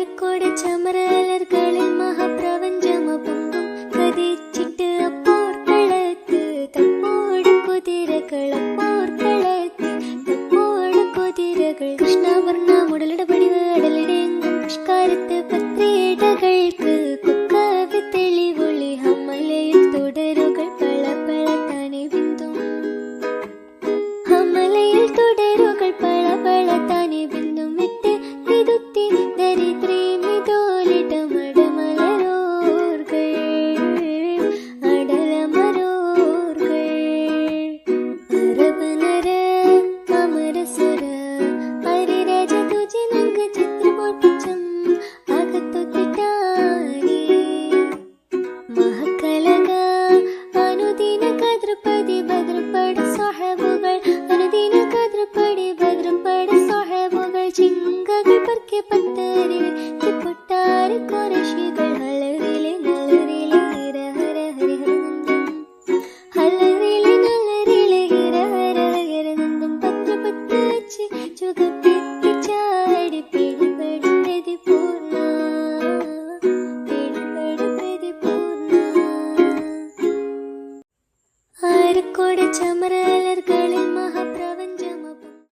ആരക്കോട് ചമരലർകളിൽ മഹാപ്രപഞ്ചമപൊങ്കും കതിച്ചിട്ട് അപ്പോർക്കളത്ത് തപ്പോട് കുതിരകളപ്പോർക്കളത്ത് തപ്പോട് കുതിരകൾ കൃഷ്ണവർണ്ണ മുടലിടപടിവ് അടലിടെങ്കും പുഷ്കാരത്ത് പത്രേടകൾക്ക് കുക്കവി തെളിവൊളി ഹമ്മലയിൽ തുടരുകൾ പള പള താനെ ബിന്ദും ഹമ്മലയിൽ തുടരുകൾ പള പള താനെ ബിന്ദും വിട്ട് തിരുത്തി ദരിദ്രേ മിതോലിടമടമലരോർകൾ അടലമരോർകൾ അരബനര അമരസുര ഹരിരാജ തുജി നങ്ക ചിത്രപോർപ്പിച്ചം അകത്തൊത്തിട്ടാനേ മഹക്കലക അനുദിന കദ്രപതി ഭദ്രപട സാഹബുകൾ അനുദിന കദ്രപടി ഭദ്രപട സാഹബുകൾ ചിങ്കകൾ പർക്കെ പത്തരിൽ പൊട്ടാരി കൊരശികൾ ഹലറിലെ നലറിലെ ഹിര ഹര ഹരിഹരനന്ദം ഹലറിലെ നലറിലെ ഹിര ഹര ഹരിഹരനന്ദം പത്ര പത്ത് വെച്ച് ചുകപ്പെത്തി ചാടി പിടിപെടി പ്രതിപൂർണ പിടിപെടി പ്രതിപൂർണ ആരക്കോട് ചമര